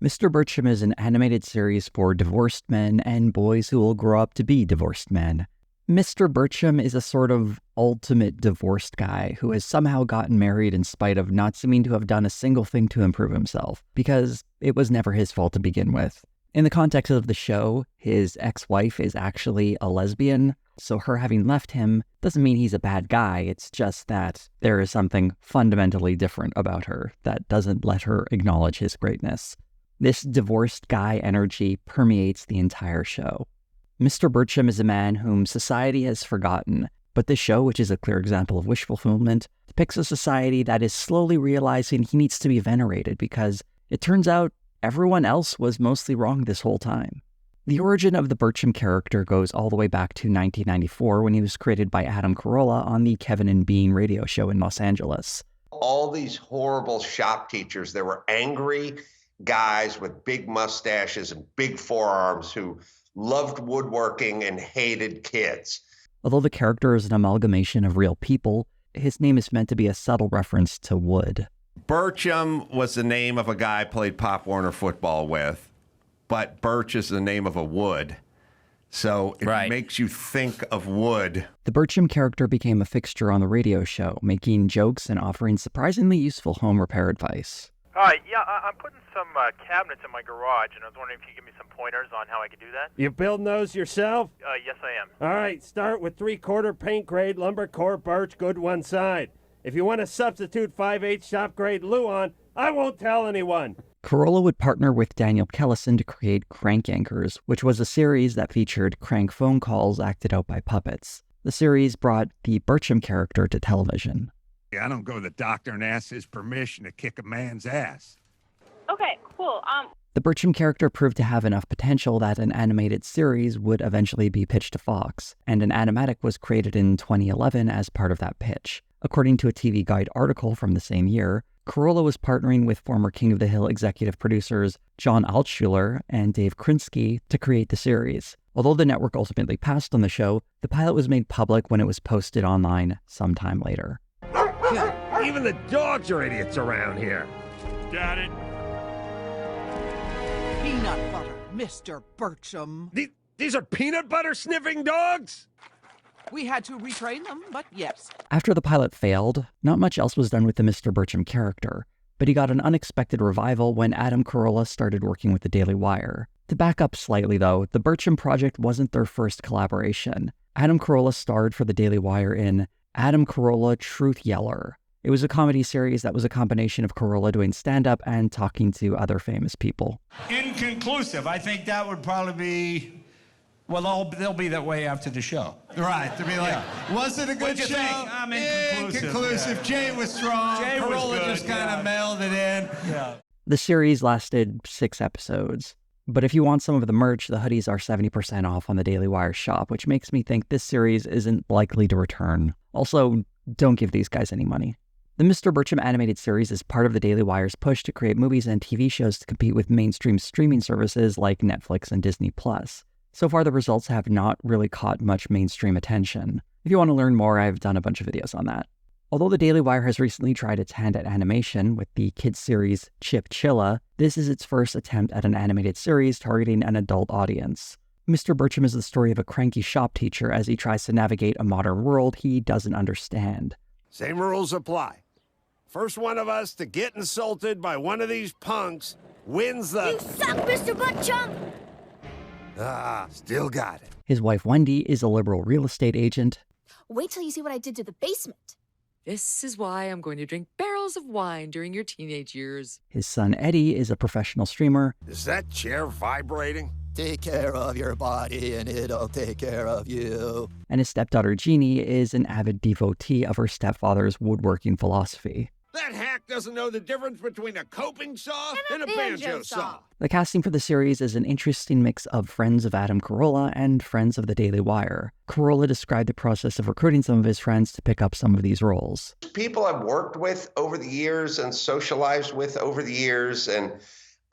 Mr. Birchum is an animated series for divorced men and boys who will grow up to be divorced men. Mr. Birchum is a sort of ultimate divorced guy who has somehow gotten married in spite of not seeming to have done a single thing to improve himself, because it was never his fault to begin with. In the context of the show, his ex-wife is actually a lesbian, so her having left him doesn't mean he's a bad guy, it's just that there is something fundamentally different about her that doesn't let her acknowledge his greatness. This divorced guy energy permeates the entire show. Mr. Birchum is a man whom society has forgotten, but this show, which is a clear example of wish fulfillment, depicts a society that is slowly realizing he needs to be venerated because it turns out everyone else was mostly wrong this whole time. The origin of the Birchum character goes all the way back to 1994 when he was created by Adam Carolla on the Kevin and Bean radio show in Los Angeles. All these horrible shop teachers, they were angry guys with big mustaches and big forearms who loved woodworking and hated kids. Although the character is an amalgamation of real people, his name is meant to be a subtle reference to wood. Birchum was the name of a guy I played Pop Warner football with, but Birch is the name of a wood. So it makes you think of wood. The Birchum character became a fixture on the radio show, making jokes and offering surprisingly useful home repair advice. Hi, I'm putting some cabinets in my garage, and I was wondering if you could give me some pointers on how I could do that. You building those yourself? Yes, I am. All right, start with 3/4 paint grade lumber core birch, good one side. If you want to substitute 5/8 shop grade Luan, I won't tell anyone. Carolla would partner with Daniel Kellison to create Crank Yankers, which was a series that featured crank phone calls acted out by puppets. The series brought the Birchum character to television. I don't go to the doctor and ask his permission to kick a man's ass. Okay, cool. The Birchum character proved to have enough potential that an animated series would eventually be pitched to Fox, and an animatic was created in 2011 as part of that pitch. According to a TV Guide article from the same year, Carolla was partnering with former King of the Hill executive producers John Altschuler and Dave Krinsky to create the series. Although the network ultimately passed on the show, the pilot was made public when it was posted online sometime later. Even the dogs are idiots around here. Got it. Peanut butter, Mr. Birchum. These are peanut butter sniffing dogs? We had to retrain them, but yes. After the pilot failed, not much else was done with the Mr. Birchum character, but he got an unexpected revival when Adam Carolla started working with the Daily Wire. To back up slightly though, the Birchum project wasn't their first collaboration. Adam Carolla starred for the Daily Wire in Adam Carolla Truth Yeller. It was a comedy series that was a combination of Carolla doing stand-up and talking to other famous people. Inconclusive. I think that would probably be, well, they'll be that way after the show. Right, to be like, was it a good show? I'm inconclusive. Inconclusive. Yeah. Jay was strong. Jay was Carolla good, just kind of mailed it in. Yeah. The series lasted 6 episodes. But if you want some of the merch, the hoodies are 70% off on the Daily Wire shop, which makes me think this series isn't likely to return. Also, don't give these guys any money. The Mr. Birchum animated series is part of the Daily Wire's push to create movies and TV shows to compete with mainstream streaming services like Netflix and Disney+. So far, the results have not really caught much mainstream attention. If you want to learn more, I've done a bunch of videos on that. Although the Daily Wire has recently tried its hand at animation with the kids series Chip Chilla, this is its first attempt at an animated series targeting an adult audience. Mr. Birchum is the story of a cranky shop teacher as he tries to navigate a modern world he doesn't understand. Same rules apply. First one of us to get insulted by one of these punks wins the... You suck, Mr. Birchum! Still got it. His wife Wendy is a liberal real estate agent. Wait till you see what I did to the basement. This is why I'm going to drink barrels of wine during your teenage years. His son Eddie is a professional streamer. Is that chair vibrating? Take care of your body and it'll take care of you. And his stepdaughter Jeannie is an avid devotee of her stepfather's woodworking philosophy. That hack doesn't know the difference between a coping saw and a banjo saw. The casting for the series is an interesting mix of friends of Adam Carolla and friends of the Daily Wire. Carolla described the process of recruiting some of his friends to pick up some of these roles. People I've worked with over the years and socialized with over the years and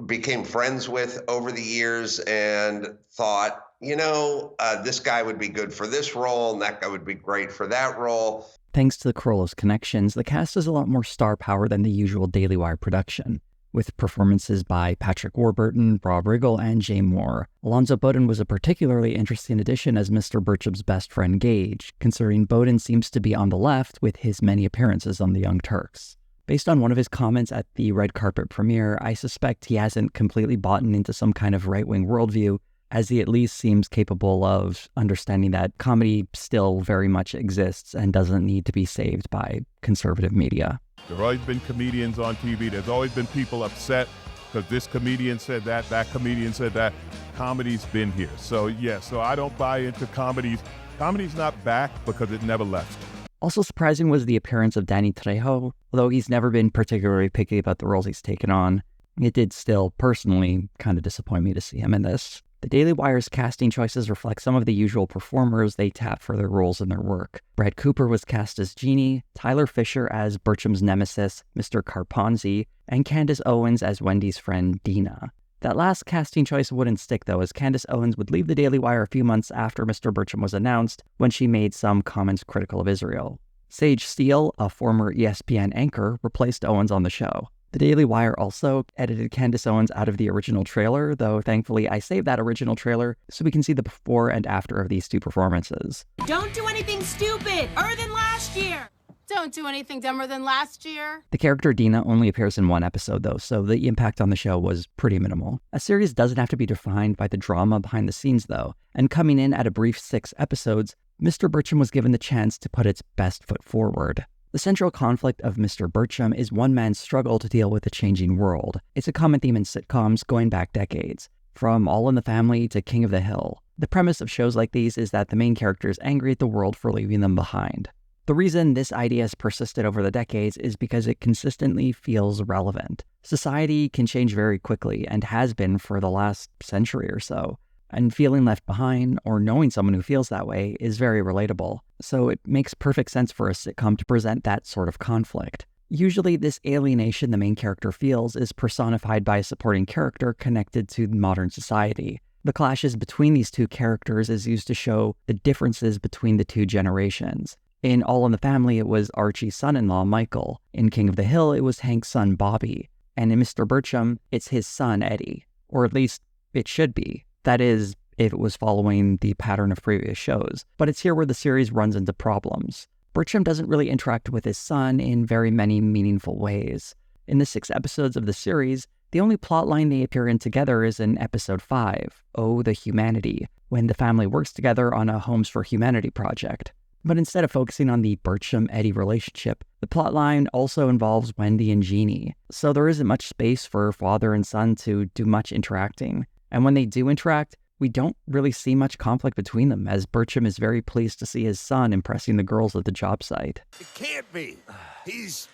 became friends with over the years and thought, this guy would be good for this role and that guy would be great for that role. Thanks to the Carolla's connections, the cast has a lot more star power than the usual Daily Wire production. with performances by Patrick Warburton, Rob Riggle, and Jay Moore. Alonzo Bowden was a particularly interesting addition as Mr. Bircham's best friend Gage, considering Bowden seems to be on the left with his many appearances on The Young Turks. Based on one of his comments at the red carpet premiere, I suspect he hasn't completely bought into some kind of right-wing worldview, as he at least seems capable of understanding that comedy still very much exists and doesn't need to be saved by conservative media. There have always been comedians on TV. There's always been people upset because this comedian said that comedian said that. Comedy's been here. So I don't buy into comedies. Comedy's not back because it never left. Also surprising was the appearance of Danny Trejo. Although he's never been particularly picky about the roles he's taken on, it did still personally kind of disappoint me to see him in this. The Daily Wire's casting choices reflect some of the usual performers they tap for their roles in their work. Brad Cooper was cast as Jeannie, Tyler Fisher as Bircham's nemesis, Mr. Carponzi, and Candace Owens as Wendy's friend, Dina. That last casting choice wouldn't stick, though, as Candace Owens would leave the Daily Wire a few months after Mr. Bircham was announced when she made some comments critical of Israel. Sage Steele, a former ESPN anchor, replaced Owens on the show. The Daily Wire also edited Candace Owens out of the original trailer, though thankfully I saved that original trailer so we can see the before and after of these two performances. Don't do anything stupid, other than last year. Don't do anything dumber than last year. The character Dina only appears in one episode, though, so the impact on the show was pretty minimal. A series doesn't have to be defined by the drama behind the scenes, though, and coming in at a brief 6 episodes, Mr. Bircham was given the chance to put its best foot forward. The central conflict of Mr. Bircham is one man's struggle to deal with a changing world. It's a common theme in sitcoms going back decades, from All in the Family to King of the Hill. The premise of shows like these is that the main character is angry at the world for leaving them behind. The reason this idea has persisted over the decades is because it consistently feels relevant. Society can change very quickly and has been for the last century or so. And feeling left behind, or knowing someone who feels that way, is very relatable. So it makes perfect sense for a sitcom to present that sort of conflict. Usually this alienation the main character feels is personified by a supporting character connected to modern society. The clashes between these two characters is used to show the differences between the two generations. In All in the Family, it was Archie's son-in-law, Michael. In King of the Hill, it was Hank's son, Bobby. And in Mr. Bircham, it's his son, Eddie. Or at least it should be. That is, if it was following the pattern of previous shows. But it's here where the series runs into problems. Bircham doesn't really interact with his son in very many meaningful ways. In the 6 episodes of the series, the only plotline they appear in together is in episode 5, Oh, the Humanity, when the family works together on a Homes for Humanity project. But instead of focusing on the Bircham-Eddie relationship, the plotline also involves Wendy and Jeannie, so there isn't much space for father and son to do much interacting. And when they do interact, we don't really see much conflict between them, as Bircham is very pleased to see his son impressing the girls at the job site. It can't be. He's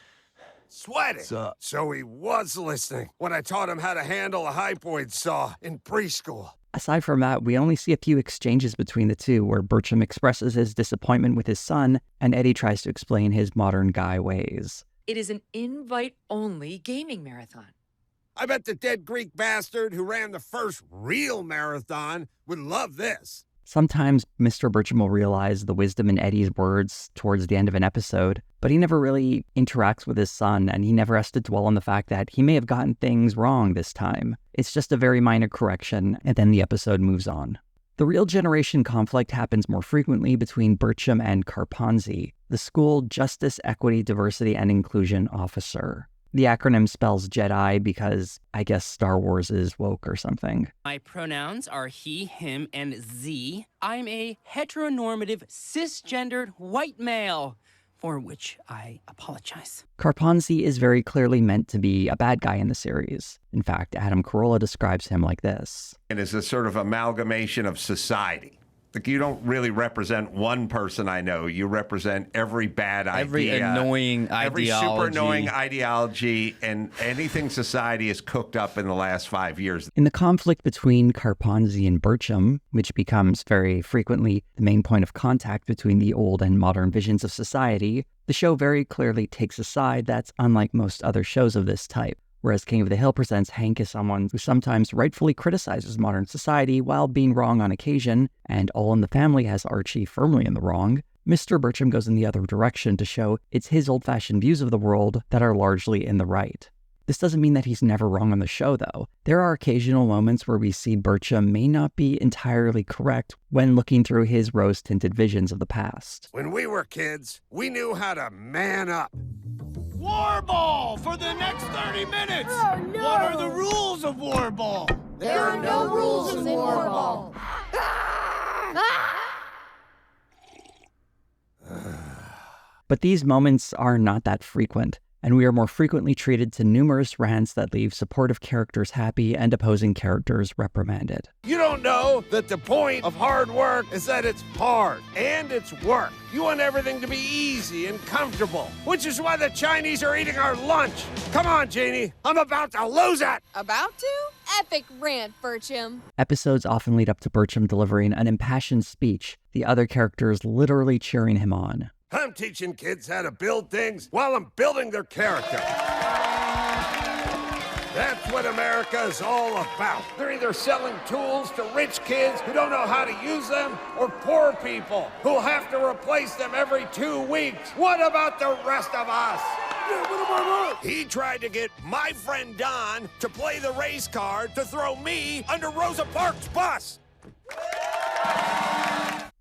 sweating. So he was listening when I taught him how to handle a hypoid saw in preschool. Aside from that, we only see a few exchanges between the two, where Bircham expresses his disappointment with his son, and Eddie tries to explain his modern guy ways. It is an invite-only gaming marathon. I bet the dead Greek bastard who ran the first real marathon would love this. Sometimes Mr. Bircham will realize the wisdom in Eddie's words towards the end of an episode, but he never really interacts with his son, and he never has to dwell on the fact that he may have gotten things wrong this time. It's just a very minor correction, and then the episode moves on. The real generation conflict happens more frequently between Bircham and Carponzi, the school Justice, Equity, Diversity, and Inclusion Officer. The acronym spells Jedi because I guess Star Wars is woke or something. My pronouns are he, him, and Z. I'm a heteronormative, cisgendered white male, for which I apologize. Carponzi is very clearly meant to be a bad guy in the series. In fact, Adam Carolla describes him like this. It is a sort of amalgamation of society. Like, you don't really represent one person I know. You represent every bad idea. Every annoying every ideology. Super annoying ideology, and anything society has cooked up in the last 5 years. In the conflict between Carponzi and Bircham, which becomes very frequently the main point of contact between the old and modern visions of society, the show very clearly takes a side that's unlike most other shows of this type. Whereas King of the Hill presents Hank as someone who sometimes rightfully criticizes modern society while being wrong on occasion, and All in the Family has Archie firmly in the wrong, Mr. Bircham goes in the other direction to show it's his old-fashioned views of the world that are largely in the right. This doesn't mean that he's never wrong on the show, though. There are occasional moments where we see Birchum may not be entirely correct when looking through his rose-tinted visions of the past. When we were kids, we knew how to man up. War ball for the next 30 minutes! Oh, no! What are the rules of war ball? There are no rules in war ball. But these moments are not that frequent, and we are more frequently treated to numerous rants that leave supportive characters happy and opposing characters reprimanded. You don't know that the point of hard work is that it's hard and it's work. You want everything to be easy and comfortable, which is why the Chinese are eating our lunch. Come on, Janie, I'm about to lose it. About to? Epic rant, Birchum. Episodes often lead up to Birchum delivering an impassioned speech, the other characters literally cheering him on. I'm teaching kids how to build things while I'm building their character. That's what America is all about. They're either selling tools to rich kids who don't know how to use them, or poor people who have to replace them every 2 weeks. What about the rest of us? He tried to get my friend Don to play the race card to throw me under Rosa Parks' bus.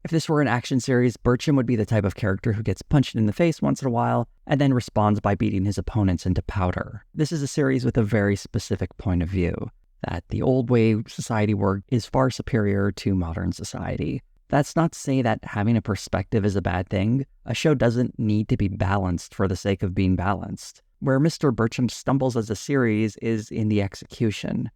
If this were an action series, Birchum would be the type of character who gets punched in the face once in a while and then responds by beating his opponents into powder. This is a series with a very specific point of view, that the old way society worked is far superior to modern society. That's not to say that having a perspective is a bad thing. A show doesn't need to be balanced for the sake of being balanced. Where Mr. Birchum stumbles as a series is in the execution.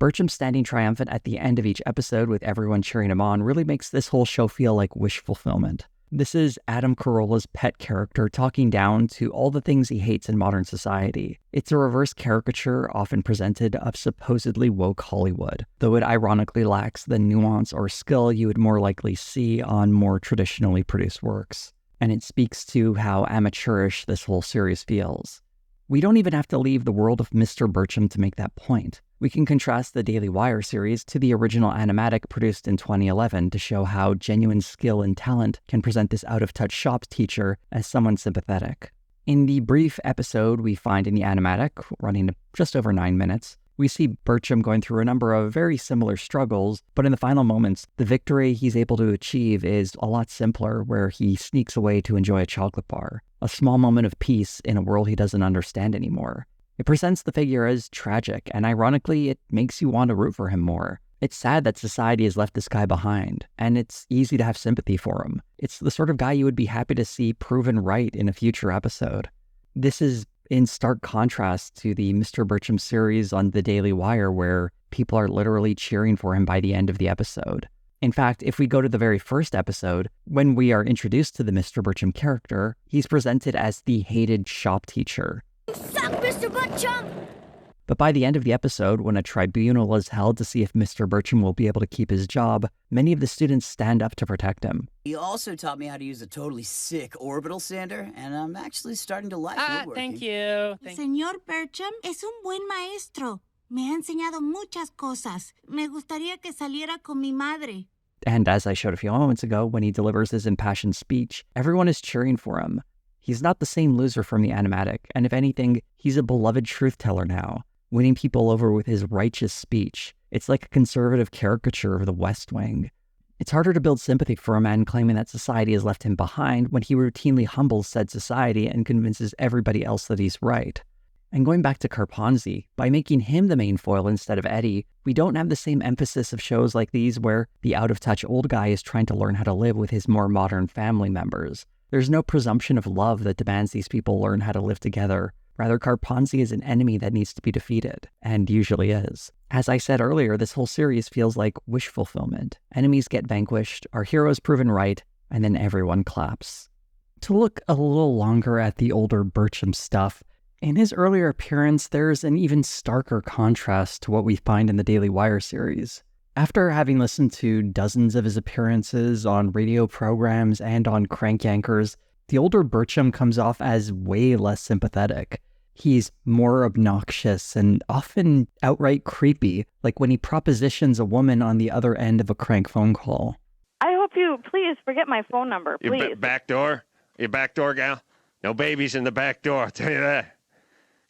Birchum standing triumphant at the end of each episode with everyone cheering him on really makes this whole show feel like wish fulfillment. This is Adam Carolla's pet character talking down to all the things he hates in modern society. It's a reverse caricature often presented of supposedly woke Hollywood, though it ironically lacks the nuance or skill you would more likely see on more traditionally produced works. And it speaks to how amateurish this whole series feels. We don't even have to leave the world of Mr. Birchum to make that point. We can contrast the Daily Wire series to the original animatic produced in 2011 to show how genuine skill and talent can present this out-of-touch shop teacher as someone sympathetic. In the brief episode we find in the animatic, running just over 9 minutes, we see Birchum going through a number of very similar struggles, but in the final moments, the victory he's able to achieve is a lot simpler, where he sneaks away to enjoy a chocolate bar, a small moment of peace in a world he doesn't understand anymore. It presents the figure as tragic, and ironically, it makes you want to root for him more. It's sad that society has left this guy behind, and it's easy to have sympathy for him. It's the sort of guy you would be happy to see proven right in a future episode. This is in stark contrast to the Mr. Birchum series on the Daily Wire, where people are literally cheering for him by the end of the episode. In fact, if we go to the very first episode, when we are introduced to the Mr. Birchum character, he's presented as the hated shop teacher. Suck, Mr. Birchum! But by the end of the episode, when a tribunal is held to see if Mr. Birchum will be able to keep his job, many of the students stand up to protect him. He also taught me how to use a totally sick orbital sander, and I'm actually starting to like woodworking. Thank you. Señor Birchum es un buen maestro. Me ha enseñado muchas cosas. Me gustaría que saliera con mi madre. And as I showed a few moments ago, when he delivers his impassioned speech, everyone is cheering for him. He's not the same loser from the animatic, and if anything, he's a beloved truth-teller now, winning people over with his righteous speech. It's like a conservative caricature of the West Wing. It's harder to build sympathy for a man claiming that society has left him behind when he routinely humbles said society and convinces everybody else that he's right. And going back to Carponzi, by making him the main foil instead of Eddie, we don't have the same emphasis of shows like these where the out-of-touch old guy is trying to learn how to live with his more modern family members. There's no presumption of love that demands these people learn how to live together. Rather, Carponzi is an enemy that needs to be defeated, and usually is. As I said earlier, this whole series feels like wish fulfillment. Enemies get vanquished, our heroes proven right, and then everyone claps. To look a little longer at the older Birchum stuff, in his earlier appearance, there's an even starker contrast to what we find in the Daily Wire series. After having listened to dozens of his appearances on radio programs and on crank yankers, the older Birchum comes off as way less sympathetic. He's more obnoxious and often outright creepy, like when he propositions a woman on the other end of a crank phone call. I hope you please forget my phone number, please. Back door? You back door gal? No babies in the back door, I'll tell you that.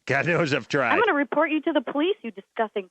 God knows I've tried. I'm going to report you to the police, you disgusting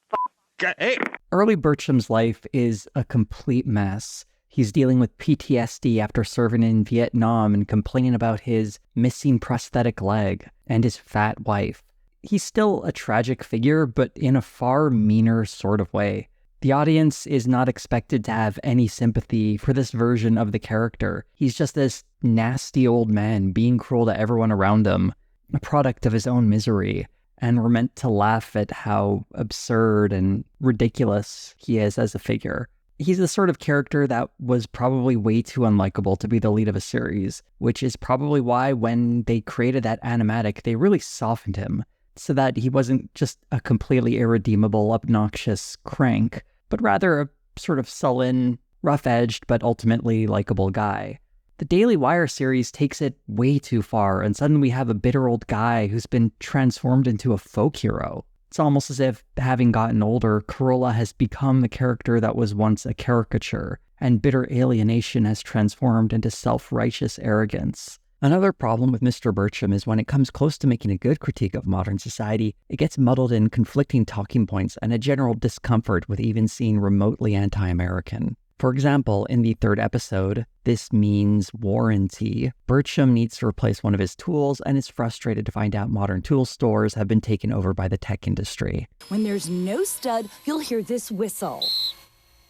Hey! Early Birchum's life is a complete mess. He's dealing with PTSD after serving in Vietnam and complaining about his missing prosthetic leg and his fat wife. He's still a tragic figure, but in a far meaner sort of way. The audience is not expected to have any sympathy for this version of the character. He's just this nasty old man being cruel to everyone around him, a product of his own misery. And we're meant to laugh at how absurd and ridiculous he is as a figure. He's the sort of character that was probably way too unlikable to be the lead of a series, which is probably why when they created that animatic, they really softened him, so that he wasn't just a completely irredeemable, obnoxious crank, but rather a sort of sullen, rough-edged, but ultimately likable guy. The Daily Wire series takes it way too far, and suddenly we have a bitter old guy who's been transformed into a folk hero. It's almost as if, having gotten older, Carolla has become the character that was once a caricature, and bitter alienation has transformed into self-righteous arrogance. Another problem with Mr. Birchum is when it comes close to making a good critique of modern society, it gets muddled in conflicting talking points and a general discomfort with even seeing remotely anti-American. For example, in the third episode, This Means Warranty, Birchum needs to replace one of his tools and is frustrated to find out modern tool stores have been taken over by the tech industry. When there's no stud, you'll hear this whistle.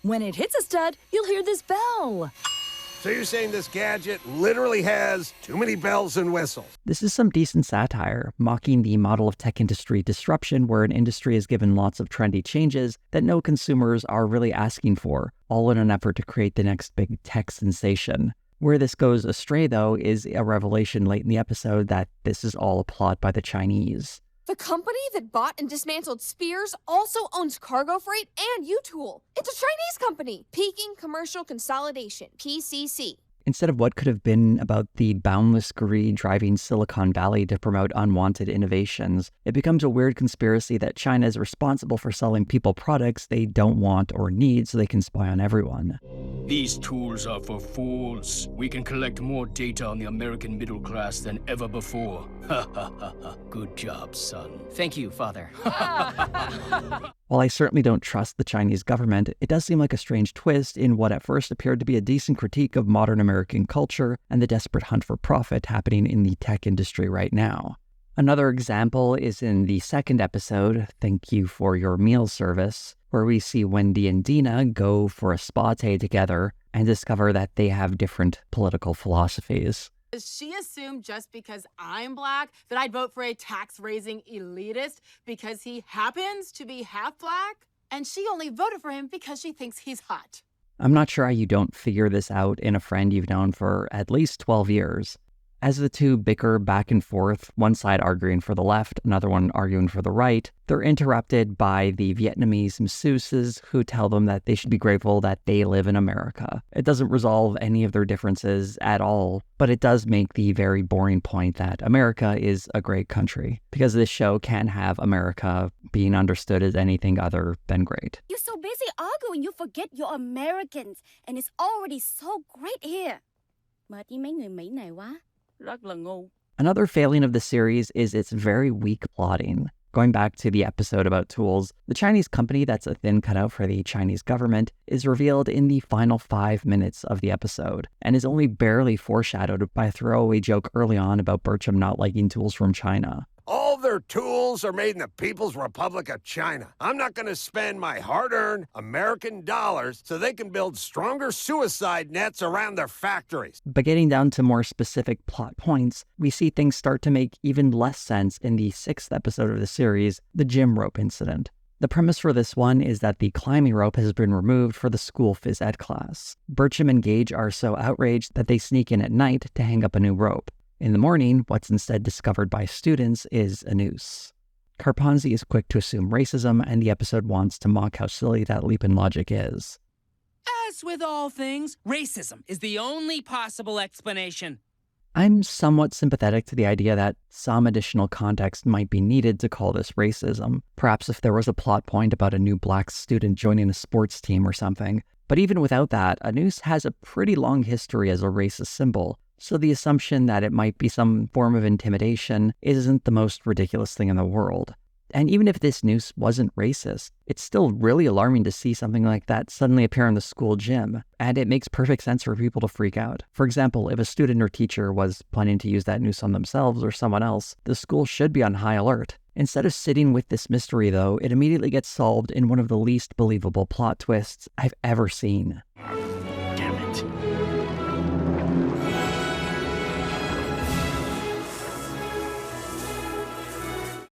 When it hits a stud, you'll hear this bell. So you're saying this gadget literally has too many bells and whistles? This is some decent satire, mocking the model of tech industry disruption where an industry is given lots of trendy changes that no consumers are really asking for, all in an effort to create the next big tech sensation. Where this goes astray, though, is a revelation late in the episode that this is all a plot by the Chinese. The company that bought and dismantled Spears also owns Cargo Freight and U-Tool. It's a Chinese company. Peking Commercial Consolidation, PCC. Instead of what could have been about the boundless greed driving Silicon Valley to promote unwanted innovations, it becomes a weird conspiracy that China is responsible for selling people products they don't want or need so they can spy on everyone. These tools are for fools. We can collect more data on the American middle class than ever before. Ha ha ha ha. Good job, son. Thank you, Father. While I certainly don't trust the Chinese government, it does seem like a strange twist in what at first appeared to be a decent critique of modern American culture and the desperate hunt for profit happening in the tech industry right now. Another example is in the second episode, Thank You for Your Meal Service, where we see Wendy and Dina go for a spa day together and discover that they have different political philosophies. Does she assume just because I'm black that I'd vote for a tax-raising elitist because he happens to be half black? And she only voted for him because she thinks he's hot. I'm not sure how you don't figure this out in a friend you've known for at least 12 years. As the two bicker back and forth, one side arguing for the left, another one arguing for the right, they're interrupted by the Vietnamese masseuses who tell them that they should be grateful that they live in America. It doesn't resolve any of their differences at all, but it does make the very boring point that America is a great country, because this show can't have America being understood as anything other than great. You're so busy arguing, you forget you're Americans, and it's already so great here. Mệt với mấy người Mỹ này quá. Rất là ngu. Another failing of the series is its very weak plotting. Going back to the episode about tools, the Chinese company that's a thin cutout for the Chinese government is revealed in the final 5 minutes of the episode, and is only barely foreshadowed by a throwaway joke early on about Birchum not liking tools from China. All their tools are made in the People's Republic of China. I'm not going to spend my hard-earned American dollars so they can build stronger suicide nets around their factories. But getting down to more specific plot points, we see things start to make even less sense in the 6th episode of the series, the gym rope incident. The premise for this one is that the climbing rope has been removed for the school phys ed class. Birchum and Gage are so outraged that they sneak in at night to hang up a new rope. In the morning, what's instead discovered by students is a noose. Carponzi is quick to assume racism, and the episode wants to mock how silly that leap in logic is. As with all things, racism is the only possible explanation. I'm somewhat sympathetic to the idea that some additional context might be needed to call this racism. Perhaps if there was a plot point about a new black student joining a sports team or something. But even without that, a noose has a pretty long history as a racist symbol. So the assumption that it might be some form of intimidation isn't the most ridiculous thing in the world. And even if this noose wasn't racist, it's still really alarming to see something like that suddenly appear in the school gym, and it makes perfect sense for people to freak out. For example, if a student or teacher was planning to use that noose on themselves or someone else, the school should be on high alert. Instead of sitting with this mystery, though, it immediately gets solved in one of the least believable plot twists I've ever seen. Damn it.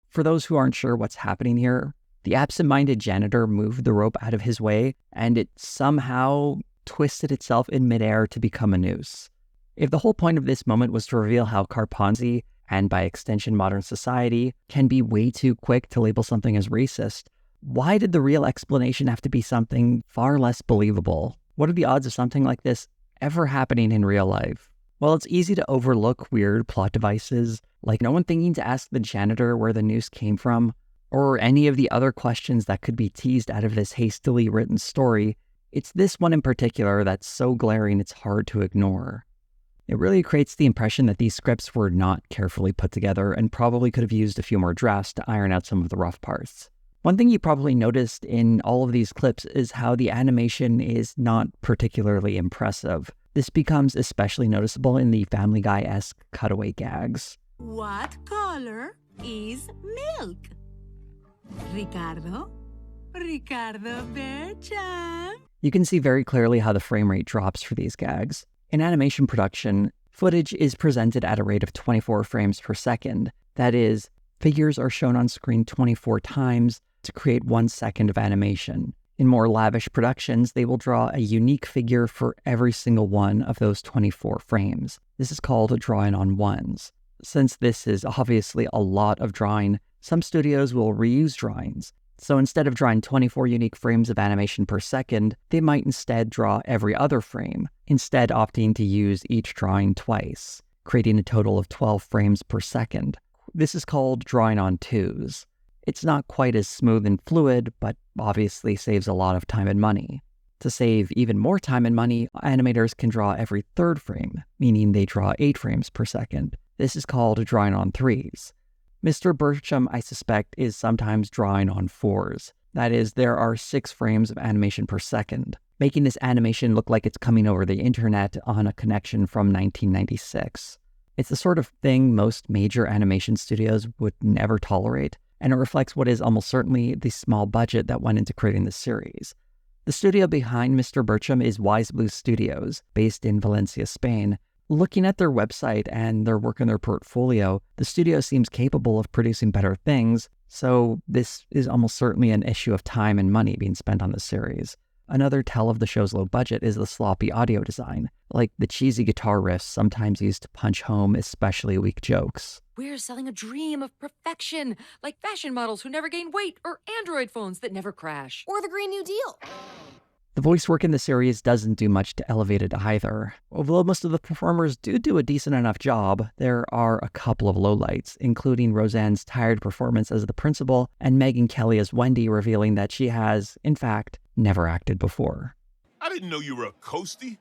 For those who aren't sure what's happening here, the absent-minded janitor moved the rope out of his way, and it somehow twisted itself in midair to become a noose. If the whole point of this moment was to reveal how Carponzi, and by extension modern society, can be way too quick to label something as racist, why did the real explanation have to be something far less believable? What are the odds of something like this ever happening in real life? Well, it's easy to overlook weird plot devices, like no one thinking to ask the janitor where the noose came from, or any of the other questions that could be teased out of this hastily written story. It's this one in particular that's so glaring it's hard to ignore. It really creates the impression that these scripts were not carefully put together and probably could have used a few more drafts to iron out some of the rough parts. One thing you probably noticed in all of these clips is how the animation is not particularly impressive. This becomes especially noticeable in the Family Guy-esque cutaway gags. What color is milk? Ricardo Birchum. You can see very clearly how the frame rate drops for these gags. In animation production, footage is presented at a rate of 24 frames per second. That is, figures are shown on screen 24 times to create 1 second of animation. In more lavish productions, they will draw a unique figure for every single one of those 24 frames. This is called a drawing on ones. Since this is obviously a lot of drawing, some studios will reuse drawings. So instead of drawing 24 unique frames of animation per second, they might instead draw every other frame, instead opting to use each drawing twice, creating a total of 12 frames per second. This is called drawing on twos. It's not quite as smooth and fluid, but obviously saves a lot of time and money. To save even more time and money, animators can draw every third frame, meaning they draw 8 frames per second. This is called drawing on threes. Mr. Birchum, I suspect, is sometimes drawing on fours. That is, there are 6 frames of animation per second, making this animation look like it's coming over the internet on a connection from 1996. It's the sort of thing most major animation studios would never tolerate, and it reflects what is almost certainly the small budget that went into creating the series. The studio behind Mr. Birchum is Wise Blue Studios, based in Valencia, Spain. Looking at their website and their work in their portfolio, the studio seems capable of producing better things, so this is almost certainly an issue of time and money being spent on the series. Another tell of the show's low budget is the sloppy audio design, like the cheesy guitar riffs sometimes used to punch home especially weak jokes. We're selling a dream of perfection, like fashion models who never gain weight or Android phones that never crash. Or the Green New Deal. The voice work in the series doesn't do much to elevate it either. Although most of the performers do a decent enough job, there are a couple of lowlights, including Roseanne's tired performance as the principal and Megyn Kelly as Wendy revealing that she has, in fact, never acted before. I didn't know you were a coastie.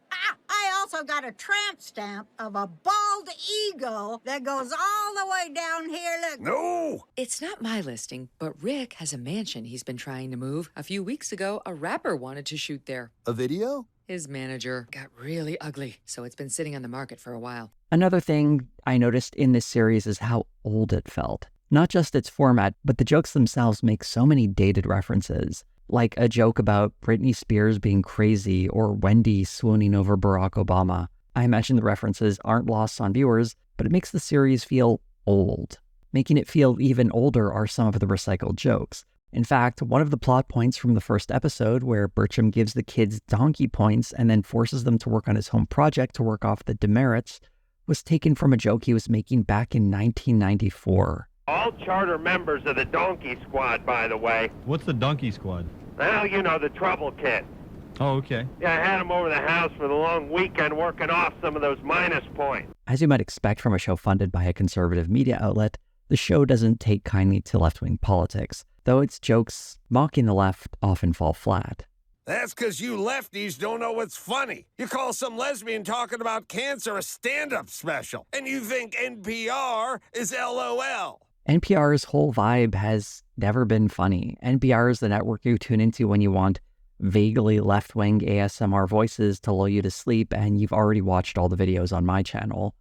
I also got a tramp stamp of a bald eagle that goes all the way down here. Look. No! It's not my listing, but Rick has a mansion he's been trying to move. A few weeks ago, a rapper wanted to shoot there. A video? His manager got really ugly, so it's been sitting on the market for a while. Another thing I noticed in this series is how old it felt. Not just its format, but the jokes themselves make so many dated references. Like a joke about Britney Spears being crazy or Wendy swooning over Barack Obama. I imagine the references aren't lost on viewers, but it makes the series feel old. Making it feel even older are some of the recycled jokes. In fact, one of the plot points from the first episode, where Birchum gives the kids donkey points and then forces them to work on his home project to work off the demerits, was taken from a joke he was making back in 1994. All charter members of the Donkey Squad, by the way. What's the Donkey Squad? Well, you know, the trouble kit. Oh, okay. Yeah, I had him over the house for the long weekend working off some of those minus points. As you might expect from a show funded by a conservative media outlet, the show doesn't take kindly to left-wing politics, though its jokes mocking the left often fall flat. That's because you lefties don't know what's funny. You call some lesbian talking about cancer a stand-up special, and you think NPR is LOL. NPR's whole vibe has never been funny. NPR is the network you tune into when you want vaguely left-wing ASMR voices to lull you to sleep, and you've already watched all the videos on my channel.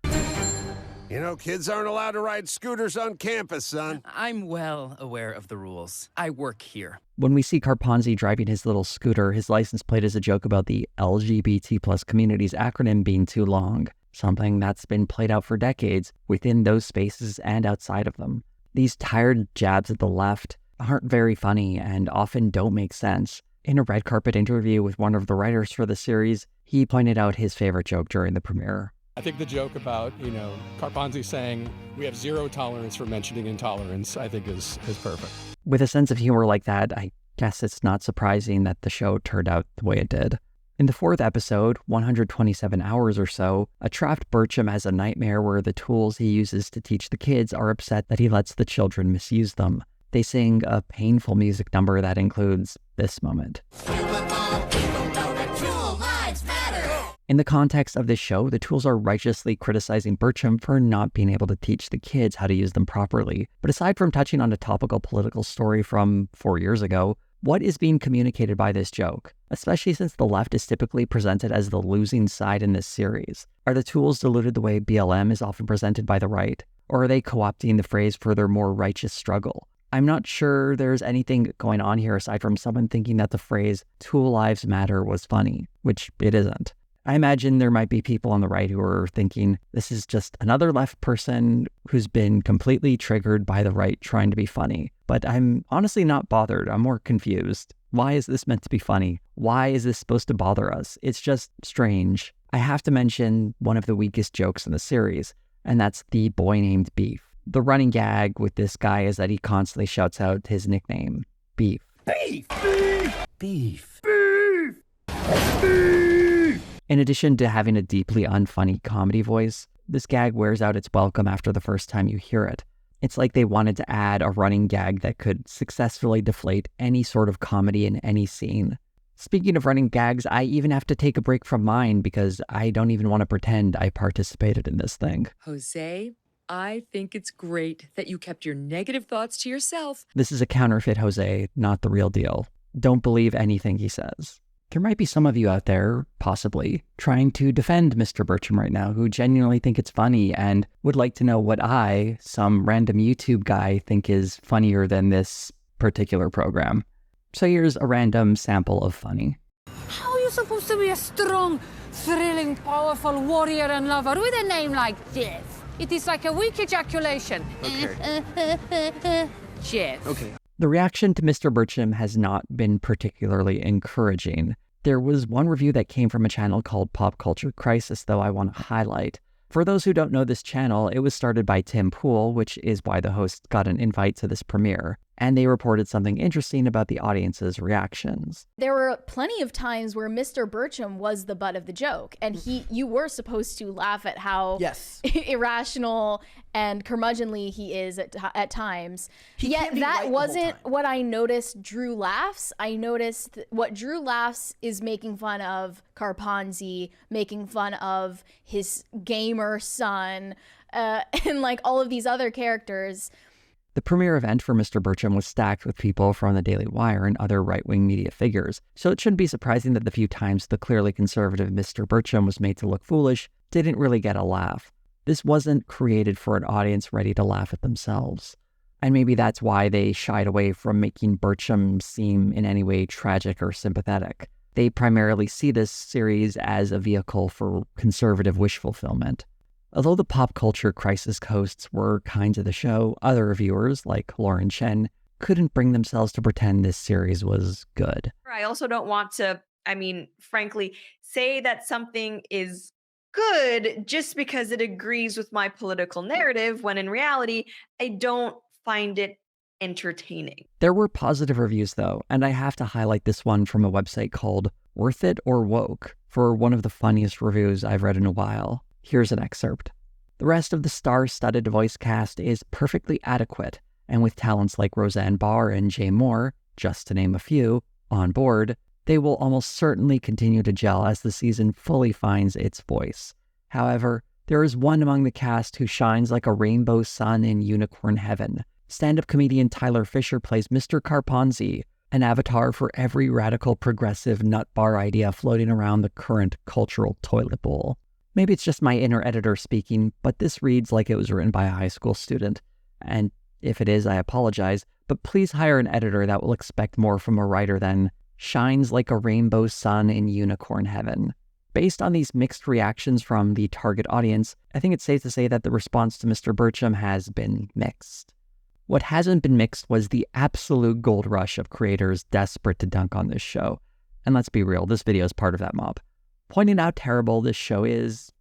You know, kids aren't allowed to ride scooters on campus, son. I'm well aware of the rules. I work here. When we see Carponzi driving his little scooter, his license plate is a joke about the LGBT plus community's acronym being too long, something that's been played out for decades within those spaces and outside of them. These tired jabs at the left aren't very funny and often don't make sense. In a red carpet interview with one of the writers for the series, he pointed out his favorite joke during the premiere. I think the joke about, Carponzi saying we have zero tolerance for mentioning intolerance, I think is perfect. With a sense of humor like that, I guess it's not surprising that the show turned out the way it did. In the fourth episode, 127 hours or so, a trapped Birchum has a nightmare where the tools he uses to teach the kids are upset that he lets the children misuse them. They sing a painful music number that includes this moment. In the context of this show, the tools are righteously criticizing Birchum for not being able to teach the kids how to use them properly. But aside from touching on a topical political story from 4 years ago, what is being communicated by this joke? Especially since the left is typically presented as the losing side in this series. Are the tools diluted the way BLM is often presented by the right? Or are they co-opting the phrase for their more righteous struggle? I'm not sure there's anything going on here aside from someone thinking that the phrase "Tool Lives Matter" was funny, which it isn't. I imagine there might be people on the right who are thinking this is just another left person who's been completely triggered by the right trying to be funny. But I'm honestly not bothered. I'm more confused. Why is this meant to be funny? Why is this supposed to bother us? It's just strange. I have to mention one of the weakest jokes in the series, and that's the boy named Beef. The running gag with this guy is that he constantly shouts out his nickname, Beef. Beef! Beef! Beef. Beef! Beef! In addition to having a deeply unfunny comedy voice, this gag wears out its welcome after the first time you hear it. It's like they wanted to add a running gag that could successfully deflate any sort of comedy in any scene. Speaking of running gags, I even have to take a break from mine because I don't even want to pretend I participated in this thing. Jose, I think it's great that you kept your negative thoughts to yourself. This is a counterfeit Jose, not the real deal. Don't believe anything he says. There might be some of you out there, possibly, trying to defend Mr. Birchum right now who genuinely think it's funny and would like to know what I, some random YouTube guy, think is funnier than this particular program. So here's a random sample of funny. How are you supposed to be a strong, thrilling, powerful warrior and lover with a name like this? It is like a weak ejaculation. Okay. Shit. Okay. The reaction to Mr. Birchum has not been particularly encouraging. There was one review that came from a channel called Pop Culture Crisis, though I want to highlight. For those who don't know this channel, it was started by Tim Pool, which is why the host got an invite to this premiere, and they reported something interesting about the audience's reactions. There were plenty of times where Mr. Birchum was the butt of the joke, and you were supposed to laugh at how irrational and curmudgeonly he is at times. Yet that wasn't what I noticed Drew laughs. I noticed what Drew laughs is making fun of Carponzi, making fun of his gamer son, and like all of these other characters. The premiere event for Mr. Birchum was stacked with people from the Daily Wire and other right-wing media figures, so it shouldn't be surprising that the few times the clearly conservative Mr. Birchum was made to look foolish didn't really get a laugh. This wasn't created for an audience ready to laugh at themselves. And maybe that's why they shied away from making Birchum seem in any way tragic or sympathetic. They primarily see this series as a vehicle for conservative wish fulfillment. Although the Pop Culture Crisis hosts were kind to the show, other reviewers, like Lauren Chen, couldn't bring themselves to pretend this series was good. I also don't want to, frankly, say that something is good just because it agrees with my political narrative, when in reality, I don't find it entertaining. There were positive reviews, though, and I have to highlight this one from a website called Worth It or Woke for one of the funniest reviews I've read in a while. Here's an excerpt. The rest of the star-studded voice cast is perfectly adequate, and with talents like Roseanne Barr and Jay Moore, just to name a few, on board, They will almost certainly continue to gel as the season fully finds its voice. However, there is one among the cast who shines like a rainbow sun in unicorn heaven. Stand-up comedian Tyler Fisher plays Mr. Carponzi, an avatar for every radical progressive nut bar idea floating around the current cultural toilet bowl. Maybe it's just my inner editor speaking, but this reads like it was written by a high school student. And if it is, I apologize, but please hire an editor that will expect more from a writer than shines like a rainbow sun in unicorn heaven. Based on these mixed reactions from the target audience, I think it's safe to say that the response to Mr. Birchum has been mixed. What hasn't been mixed was the absolute gold rush of creators desperate to dunk on this show. And let's be real, this video is part of that mob. Pointing out how terrible this show is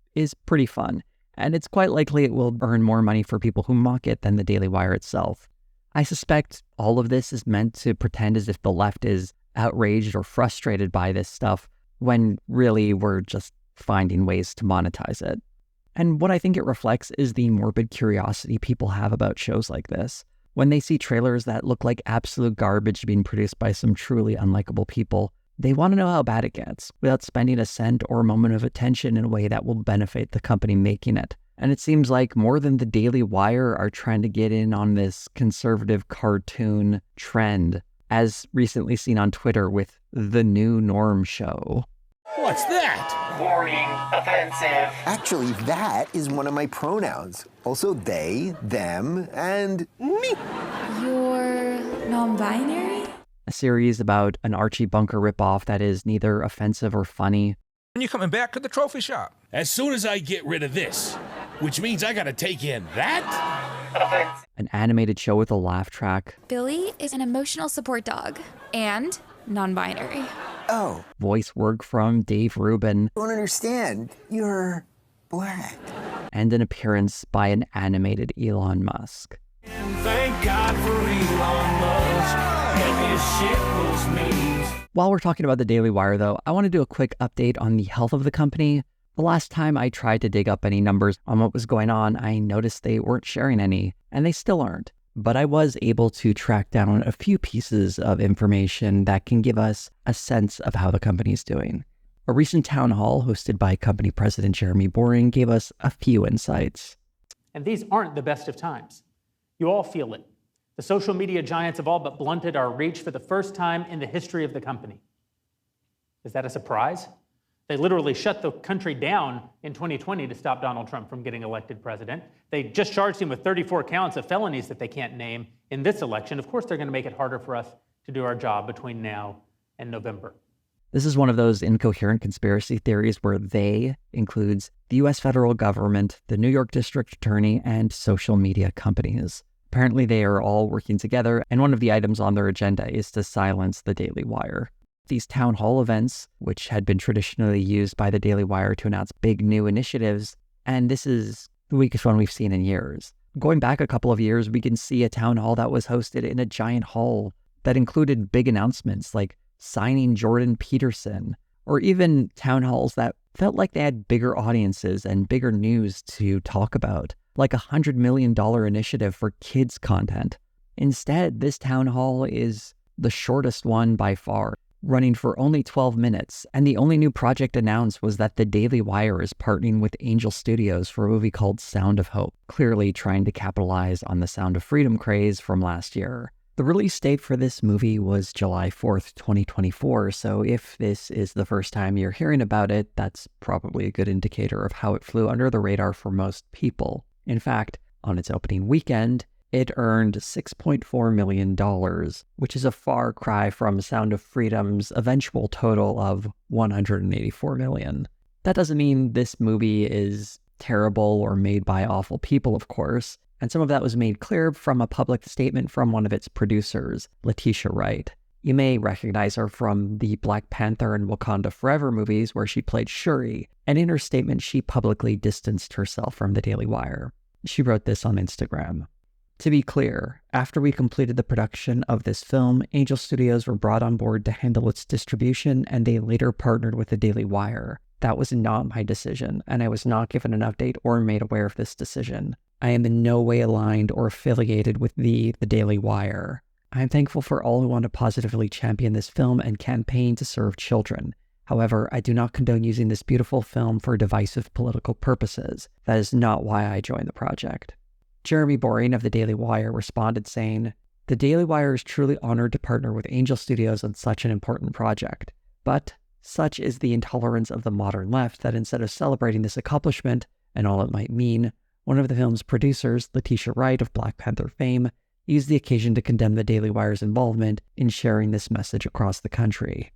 pretty fun, and it's quite likely it will earn more money for people who mock it than the Daily Wire itself. I suspect all of this is meant to pretend as if the left is outraged or frustrated by this stuff, when really we're just finding ways to monetize it. And what I think it reflects is the morbid curiosity people have about shows like this. When they see trailers that look like absolute garbage being produced by some truly unlikable people, they want to know how bad it gets without spending a cent or a moment of attention in a way that will benefit the company making it. And it seems like more than the Daily Wire are trying to get in on this conservative cartoon trend, as recently seen on Twitter with the New Norm Show. What's that? Warning, offensive. Actually, that is one of my pronouns. Also they, them, and me. You're non-binary? A series about an Archie Bunker ripoff that is neither offensive or funny. When you coming back to the trophy shop? As soon as I get rid of this, which means I gotta take in that? An animated show with a laugh track. Billy is an emotional support dog and non-binary. Oh. Voice work from Dave Rubin. Don't understand. You're black. And an appearance by an animated Elon Musk. Thank God for Elon Musk. Heavy as shit those memes. While we're talking about the Daily Wire, though, I want to do a quick update on the health of the company. The last time I tried to dig up any numbers on what was going on, I noticed they weren't sharing any, and they still aren't. But I was able to track down a few pieces of information that can give us a sense of how the company is doing. A recent town hall hosted by company president Jeremy Boring gave us a few insights. And these aren't the best of times. You all feel it. The social media giants have all but blunted our reach for the first time in the history of the company. Is that a surprise? They literally shut the country down in 2020 to stop Donald Trump from getting elected president. They just charged him with 34 counts of felonies that they can't name in this election. Of course, they're going to make it harder for us to do our job between now and November. This is one of those incoherent conspiracy theories where they includes the U.S. federal government, the New York district attorney, and social media companies. Apparently, they are all working together, and one of the items on their agenda is to silence the Daily Wire. These town hall events, which had been traditionally used by the Daily Wire to announce big new initiatives, and this is the weakest one we've seen in years. Going back a couple of years, we can see a town hall that was hosted in a giant hall that included big announcements like signing Jordan Peterson, or even town halls that felt like they had bigger audiences and bigger news to talk about, like a $100 million initiative for kids content. Instead, this town hall is the shortest one by far, running for only 12 minutes, and the only new project announced was that the Daily Wire is partnering with Angel Studios for a movie called Sound of Hope, clearly trying to capitalize on the Sound of Freedom craze from last year. The release date for this movie was July 4th, 2024, so if this is the first time you're hearing about it, that's probably a good indicator of how it flew under the radar for most people. In fact, on its opening weekend, it earned $6.4 million, which is a far cry from Sound of Freedom's eventual total of $184 million. That doesn't mean this movie is terrible or made by awful people, of course, and some of that was made clear from a public statement from one of its producers, Letitia Wright. You may recognize her from the Black Panther and Wakanda Forever movies where she played Shuri, and in her statement she publicly distanced herself from the Daily Wire. She wrote this on Instagram. To be clear, after we completed the production of this film, Angel Studios were brought on board to handle its distribution, and they later partnered with the Daily Wire. That was not my decision, and I was not given an update or made aware of this decision. I am in no way aligned or affiliated with the Daily Wire. I'm thankful for all who want to positively champion this film and campaign to serve children. However, I do not condone using this beautiful film for divisive political purposes. That is not why I joined the project. Jeremy Boring of the Daily Wire responded saying, "The Daily Wire is truly honored to partner with Angel Studios on such an important project. But such is the intolerance of the modern left that instead of celebrating this accomplishment and all it might mean, one of the film's producers, Letitia Wright of Black Panther fame, used the occasion to condemn the Daily Wire's involvement in sharing this message across the country."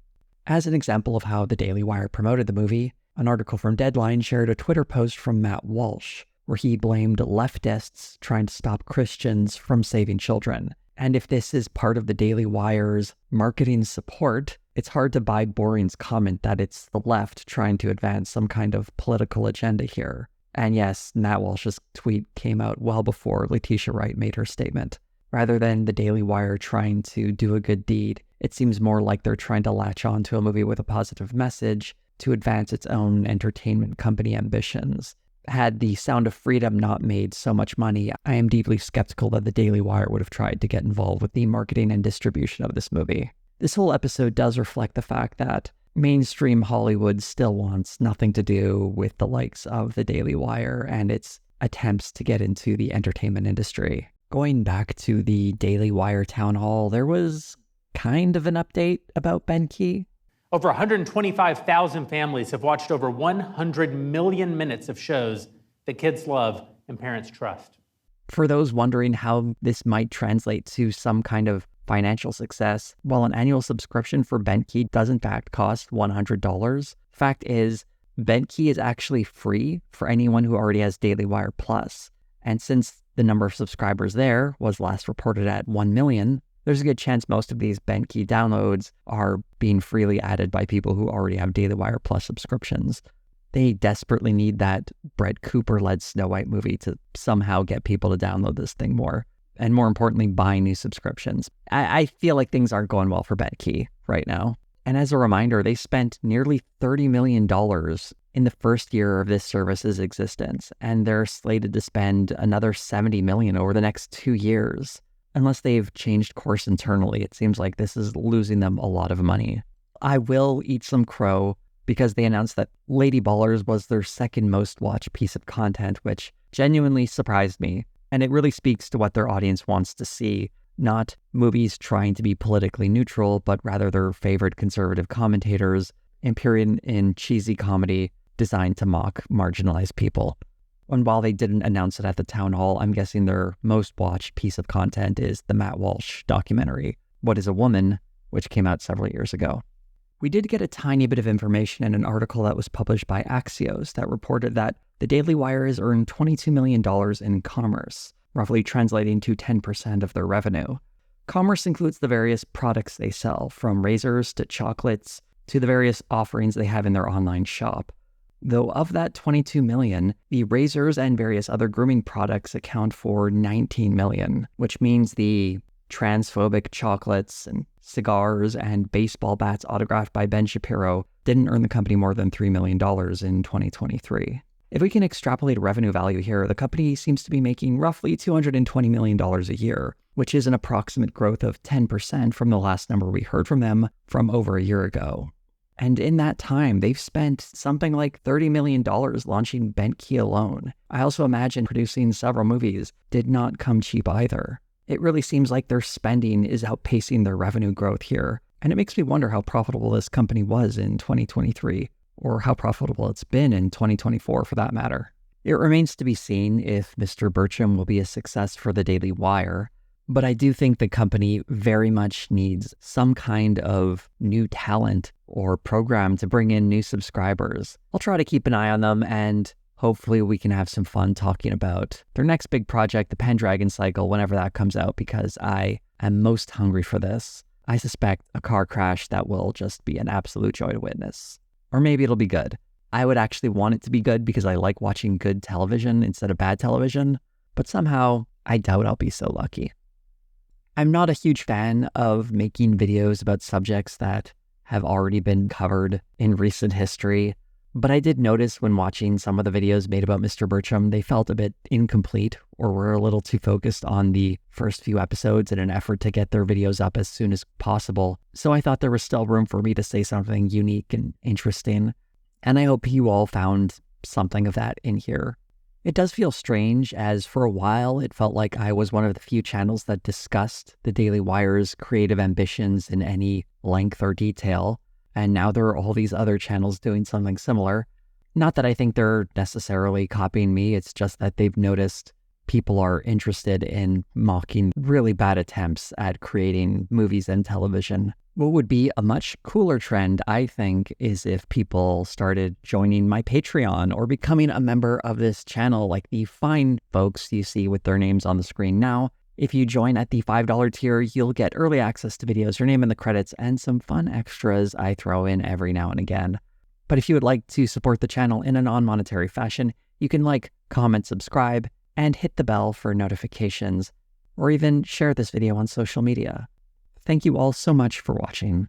As an example of how the Daily Wire promoted the movie, an article from Deadline shared a Twitter post from Matt Walsh, where he blamed leftists trying to stop Christians from saving children. And if this is part of the Daily Wire's marketing support, it's hard to buy Boring's comment that it's the left trying to advance some kind of political agenda here. And yes, Matt Walsh's tweet came out well before Letitia Wright made her statement. Rather than the Daily Wire trying to do a good deed, it seems more like they're trying to latch on to a movie with a positive message to advance its own entertainment company ambitions. Had The Sound of Freedom not made so much money, I am deeply skeptical that the Daily Wire would have tried to get involved with the marketing and distribution of this movie. This whole episode does reflect the fact that mainstream Hollywood still wants nothing to do with the likes of the Daily Wire and its attempts to get into the entertainment industry. Going back to the Daily Wire town hall, there was kind of an update about Ben Key. Over 125,000 families have watched over 100 million minutes of shows that kids love and parents trust. For those wondering how this might translate to some kind of financial success, while an annual subscription for Ben Key does in fact cost $100, fact is, Ben Key is actually free for anyone who already has Daily Wire Plus. And since the number of subscribers there was last reported at 1 million, there's a good chance most of these Ben Key downloads are being freely added by people who already have Daily Wire Plus subscriptions. They desperately need that Brett Cooper-led Snow White movie to somehow get people to download this thing more. And more importantly, buy new subscriptions. I feel like things aren't going well for Ben Key right now. And as a reminder, they spent nearly $30 million in the first year of this service's existence, and they're slated to spend another $70 million over the next 2 years. Unless they've changed course internally, it seems like this is losing them a lot of money. I will eat some crow because they announced that Lady Ballers was their second most watched piece of content, which genuinely surprised me. And it really speaks to what their audience wants to see, not movies trying to be politically neutral, but rather their favorite conservative commentators appearing in cheesy comedy designed to mock marginalized people. And while they didn't announce it at the town hall, I'm guessing their most watched piece of content is the Matt Walsh documentary, What is a Woman?, which came out several years ago. We did get a tiny bit of information in an article that was published by Axios that reported that the Daily Wire has earned $22 million in commerce, roughly translating to 10% of their revenue. Commerce includes the various products they sell, from razors to chocolates to the various offerings they have in their online shop. Though of that 22 million, the razors and various other grooming products account for 19 million, which means the transphobic chocolates and cigars and baseball bats autographed by Ben Shapiro didn't earn the company more than $3 million in 2023. If we can extrapolate revenue value here, the company seems to be making roughly $220 million a year, which is an approximate growth of 10% from the last number we heard from them from over a year ago. And in that time, they've spent something like $30 million launching Ben Key alone. I also imagine producing several movies did not come cheap either. It really seems like their spending is outpacing their revenue growth here, and it makes me wonder how profitable this company was in 2023, or how profitable it's been in 2024 for that matter. It remains to be seen if Mr. Birchum will be a success for the Daily Wire, but I do think the company very much needs some kind of new talent or program to bring in new subscribers. I'll try to keep an eye on them, and hopefully we can have some fun talking about their next big project, the Pendragon Cycle, whenever that comes out, because I am most hungry for this. I suspect a car crash that will just be an absolute joy to witness. Or maybe it'll be good. I would actually want it to be good because I like watching good television instead of bad television, but somehow I doubt I'll be so lucky. I'm not a huge fan of making videos about subjects that have already been covered in recent history, But I did notice when watching some of the videos made about Mr. Birchum, they felt a bit incomplete or were a little too focused on the first few episodes in an effort to get their videos up as soon as possible. So I thought there was still room for me to say something unique and interesting. And I hope you all found something of that in here. It does feel strange, as for a while it felt like I was one of the few channels that discussed the Daily Wire's creative ambitions in any length or detail. And now there are all these other channels doing something similar. Not that I think they're necessarily copying me, it's just that they've noticed people are interested in mocking really bad attempts at creating movies and television. What would be a much cooler trend, I think, is if people started joining my Patreon or becoming a member of this channel, like the fine folks you see with their names on the screen now. If you join at the $5 tier, you'll get early access to videos, your name in the credits, and some fun extras I throw in every now and again. But if you would like to support the channel in a non-monetary fashion, you can like, comment, subscribe, and hit the bell for notifications, or even share this video on social media. Thank you all so much for watching.